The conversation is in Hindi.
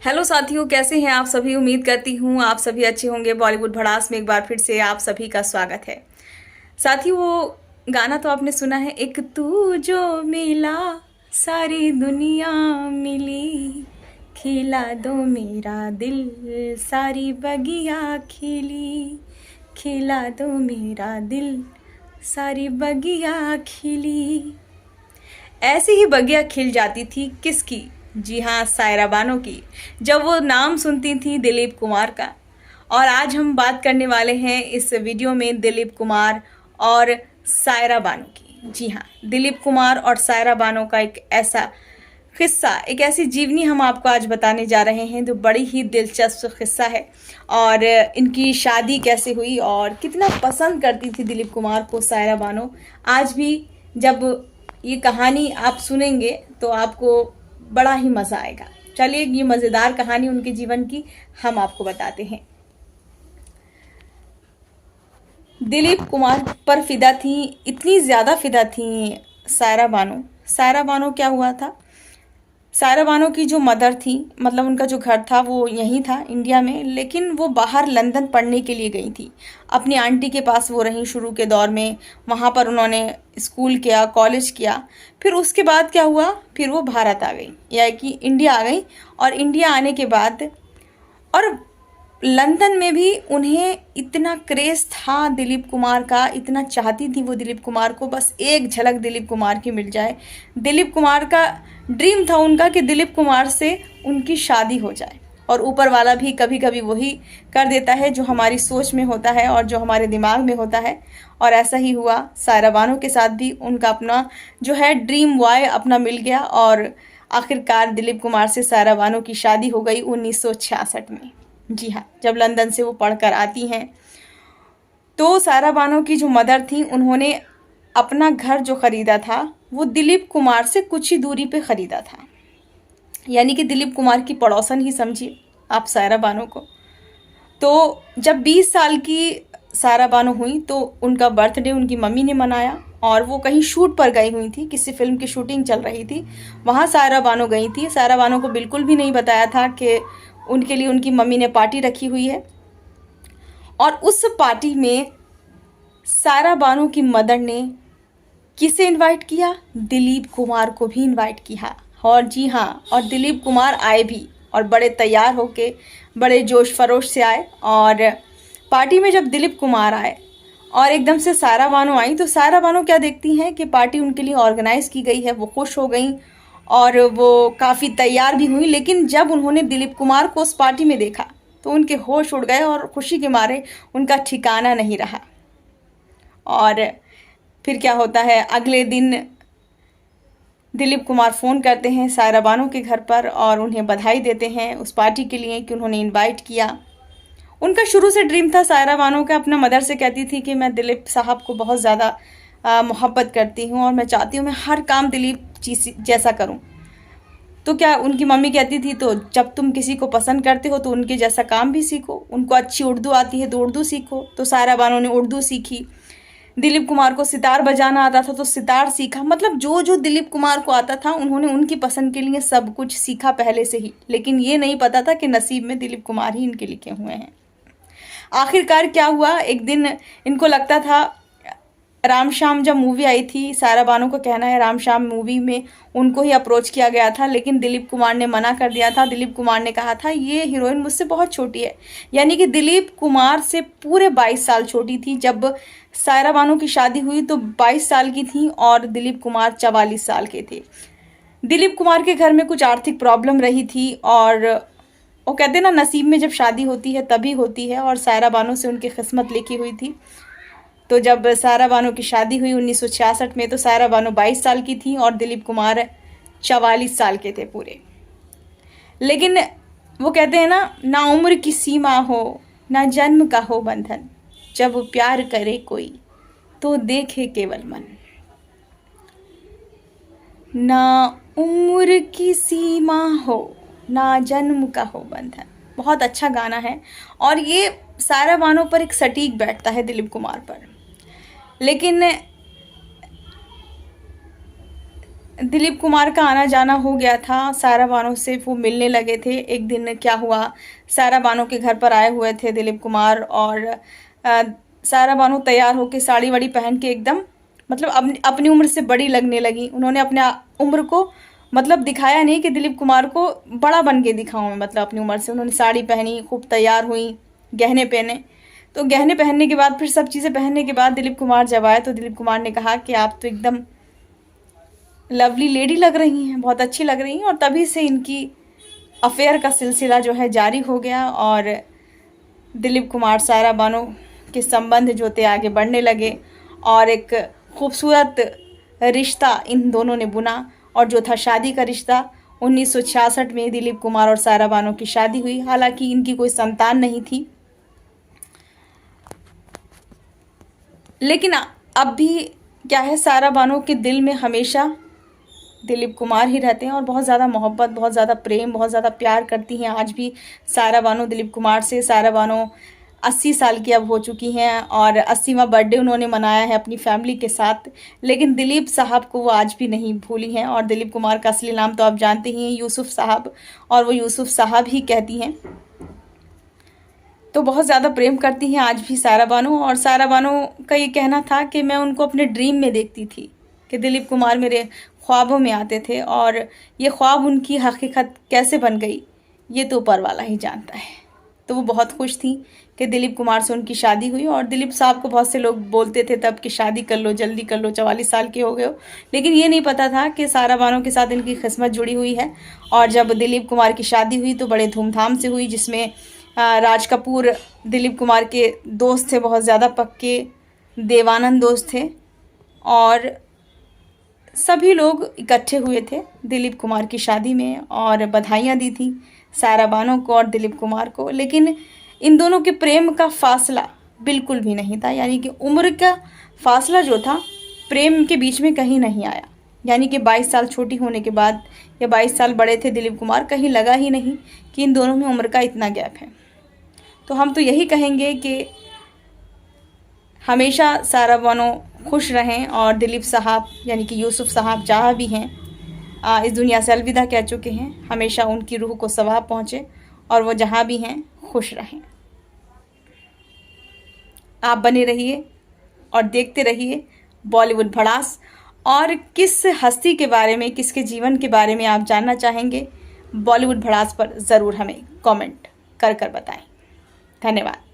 हेलो साथियों, कैसे हैं आप सभी। उम्मीद करती हूँ आप सभी अच्छे होंगे। बॉलीवुड भड़ास में एक बार फिर से आप सभी का स्वागत है। साथियों, वो गाना तो आपने सुना है, एक तू जो मिला सारी दुनिया मिली, खिला दो मेरा दिल सारी बगिया खिली, खिला दो मेरा दिल सारी बगिया खिली। ऐसी ही बगिया खिल जाती थी किसकी? जी हाँ, सायरा बानो की, जब वो नाम सुनती थी दिलीप कुमार का। और आज हम बात करने वाले हैं इस वीडियो में दिलीप कुमार और सायरा बानो की। जी हाँ, दिलीप कुमार और सायरा बानो का एक ऐसा किस्सा, एक ऐसी जीवनी हम आपको आज बताने जा रहे हैं जो बड़ी ही दिलचस्प किस्सा है। और इनकी शादी कैसे हुई और कितना पसंद करती थी दिलीप कुमार को सायरा बानो। आज भी जब ये कहानी आप सुनेंगे तो आपको बड़ा ही मज़ा आएगा। चलिए, ये मज़ेदार कहानी उनके जीवन की हम आपको बताते हैं। दिलीप कुमार पर फिदा थी, इतनी ज़्यादा फिदा थी सायरा बानो। सायरा बानो क्या हुआ था, सायरा बानो की जो मदर थी, मतलब उनका जो घर था वो यहीं था इंडिया में, लेकिन वो बाहर लंदन पढ़ने के लिए गई थी। अपनी आंटी के पास वो रहीं शुरू के दौर में। वहाँ पर उन्होंने स्कूल किया, कॉलेज किया। फिर उसके बाद क्या हुआ, फिर वो भारत आ गई, या कि इंडिया आ गई। और इंडिया आने के बाद और लंदन में भी उन्हें इतना क्रेज़ था दिलीप कुमार का, इतना चाहती थी वो दिलीप कुमार को, बस एक झलक दिलीप कुमार की मिल जाए। दिलीप कुमार का ड्रीम था उनका कि दिलीप कुमार से उनकी शादी हो जाए। और ऊपर वाला भी कभी कभी वही कर देता है जो हमारी सोच में होता है और जो हमारे दिमाग में होता है। और ऐसा ही हुआ सायरा बानो के साथ भी। उनका अपना जो है ड्रीम बॉय अपना मिल गया और आखिरकार दिलीप कुमार से सायरा बानो की शादी हो गई 1966 में। जी हाँ, जब लंदन से वो पढ़कर आती हैं तो सायरा बानो की जो मदर थी, उन्होंने अपना घर जो ख़रीदा था वो दिलीप कुमार से कुछ ही दूरी पे ख़रीदा था। यानी कि दिलीप कुमार की पड़ोसन ही समझिए आप सायरा बानो को। तो जब 20 साल की सायरा बानो हुई तो उनका बर्थडे उनकी मम्मी ने मनाया। और वो कहीं शूट पर गई हुई थी, किसी फिल्म की शूटिंग चल रही थी, वहाँ सायरा बानो गई थी। सायरा बानो को बिल्कुल भी नहीं बताया था कि उनके लिए उनकी मम्मी ने पार्टी रखी हुई है। और उस पार्टी में सायरा बानो की मदर ने किसे इनवाइट किया? दिलीप कुमार को भी इनवाइट किया। और जी हाँ, और दिलीप कुमार आए भी, और बड़े तैयार होके बड़े जोश फरोश से आए। और पार्टी में जब दिलीप कुमार आए और एकदम से सायरा बानो आई, तो सायरा बानो क्या देखती हैं कि पार्टी उनके लिए ऑर्गेनाइज़ की गई है। वो खुश हो गई और वो काफ़ी तैयार भी हुई। लेकिन जब उन्होंने दिलीप कुमार को उस पार्टी में देखा तो उनके होश उड़ गए और खुशी के मारे उनका ठिकाना नहीं रहा। और फिर क्या होता है, अगले दिन दिलीप कुमार फ़ोन करते हैं सायरा बानो के घर पर और उन्हें बधाई देते हैं उस पार्टी के लिए कि उन्होंने इनवाइट किया। उनका शुरू से ड्रीम था सायरा बानो का। अपना मदर से कहती थी कि मैं दिलीप साहब को बहुत ज़्यादा मोहब्बत करती हूँ और मैं चाहती हूँ मैं हर काम दिलीप जी जैसा करूँ। तो क्या उनकी मम्मी कहती थी, तो जब तुम किसी को पसंद करते हो तो उनके जैसा काम भी सीखो। उनको अच्छी उर्दू आती है तो उर्दू सीखो। तो सायरा बानो ने उर्दू सीखी। दिलीप कुमार को सितार बजाना आता था तो सितार सीखा। मतलब जो जो दिलीप कुमार को आता था उन्होंने उनकी पसंद के लिए सब कुछ सीखा पहले से ही। लेकिन ये नहीं पता था कि नसीब में दिलीप कुमार ही इनके लिखे हुए हैं। आखिरकार क्या हुआ, एक दिन इनको लगता था, राम श्याम जब मूवी आई थी, सायरा बानो का कहना है राम श्याम मूवी में उनको ही अप्रोच किया गया था, लेकिन दिलीप कुमार ने मना कर दिया था। दिलीप कुमार ने कहा था ये हीरोइन मुझसे बहुत छोटी है। यानी कि दिलीप कुमार से पूरे 22 साल छोटी थी। जब सायरा बानो की शादी हुई तो 22 साल की थी और दिलीप कुमार 44 साल के थे। दिलीप कुमार के घर में कुछ आर्थिक प्रॉब्लम रही थी और वो कहते हैं ना, नसीब में जब शादी होती है तभी होती है, और सायरा बानो से उनकी किस्मत लिखी हुई थी। तो जब सायरा बानो की शादी हुई 1966 में तो सायरा बानो 22 साल की थी और दिलीप कुमार 44 साल के थे पूरे। लेकिन वो कहते हैं ना उम्र की सीमा हो, ना जन्म का हो बंधन, जब प्यार करे कोई तो देखे केवल मन। ना उम्र की सीमा हो, ना जन्म का हो बंधन। बहुत अच्छा गाना है और ये सायरा बानो पर एक सटीक बैठता है दिलीप कुमार पर। लेकिन दिलीप कुमार का आना जाना हो गया था, सायरा बानो से वो मिलने लगे थे। एक दिन क्या हुआ, सायरा बानो के घर पर आए हुए थे दिलीप कुमार, और सायरा बानो तैयार होके साड़ी वाड़ी पहन के एकदम मतलब अपनी उम्र से बड़ी लगने लगी। उन्होंने अपने उम्र को मतलब दिखाया नहीं कि दिलीप कुमार को बड़ा बन के दिखाऊं मैं, मतलब अपनी उम्र से। उन्होंने साड़ी पहनी, खूब तैयार हुई, गहने पहने। तो गहने पहनने के बाद, फिर सब चीज़ें पहनने के बाद दिलीप कुमार जब आए तो दिलीप कुमार ने कहा कि आप तो एकदम लवली लेडी लग रही हैं, बहुत अच्छी लग रही हैं। और तभी से इनकी अफेयर का सिलसिला जो है जारी हो गया, और दिलीप कुमार सायरा बानो के संबंध जो थे आगे बढ़ने लगे, और एक खूबसूरत रिश्ता इन दोनों ने बुना। और जो था शादी का रिश्ता, 1966 में दिलीप कुमार और सायरा बानो की शादी हुई। हालांकि इनकी कोई संतान नहीं थी, लेकिन अब भी क्या है, सायरा बानो के दिल में हमेशा दिलीप कुमार ही रहते हैं, और बहुत ज़्यादा मोहब्बत, बहुत ज़्यादा प्रेम, बहुत ज़्यादा प्यार करती हैं आज भी सायरा बानो दिलीप कुमार से। सायरा बानो 80 साल की अब हो चुकी हैं, और 80वां बर्थडे उन्होंने मनाया है अपनी फैमिली के साथ। लेकिन दिलीप साहब को वो आज भी नहीं भूली हैं, और दिलीप कुमार का असली नाम तो आप जानते ही हैं, यूसुफ साहब, और वो यूसुफ साहब ही कहती हैं। तो बहुत ज़्यादा प्रेम करती हैं आज भी सायरा बानो। और सायरा बानो का ये कहना था कि मैं उनको अपने ड्रीम में देखती थी, कि दिलीप कुमार मेरे ख्वाबों में आते थे, और ये ख्वाब उनकी हकीकत कैसे बन गई ये तो ऊपर वाला ही जानता है। तो वो बहुत खुश थी कि दिलीप कुमार से उनकी शादी हुई। और दिलीप साहब को बहुत से लोग बोलते थे तब कि शादी कर लो, जल्दी कर लो, 44 साल के हो गए हो। लेकिन ये नहीं पता था कि सायरा बानो के साथ इनकी किस्मत जुड़ी हुई है। और जब दिलीप कुमार की शादी हुई तो बड़े धूमधाम से हुई, जिसमें राज कपूर दिलीप कुमार के दोस्त थे, बहुत ज़्यादा पक्के देवानंद दोस्त थे, और सभी लोग इकट्ठे हुए थे दिलीप कुमार की शादी में, और बधाइयाँ दी थी सायरा बानो को और दिलीप कुमार को। लेकिन इन दोनों के प्रेम का फासला बिल्कुल भी नहीं था, यानी कि उम्र का फासला जो था प्रेम के बीच में कहीं नहीं आया। यानी कि 22 साल छोटी होने के बाद, या 22 साल बड़े थे दिलीप कुमार, कहीं लगा ही नहीं कि इन दोनों में उम्र का इतना गैप है। तो हम तो यही कहेंगे कि हमेशा सायरा बानो खुश रहें, और दिलीप साहब यानी कि यूसुफ साहब जहाँ भी हैं, इस दुनिया से अलविदा कह चुके हैं, हमेशा उनकी रूह को सवाब पहुँचे, और वो जहाँ भी हैं खुश रहें। आप बने रहिए और देखते रहिए बॉलीवुड भड़ास। और किस हस्ती के बारे में, किसके जीवन के बारे में आप जानना चाहेंगे, बॉलीवुड भड़ास पर ज़रूर हमें कमेंट कर बताएं। धन्यवाद।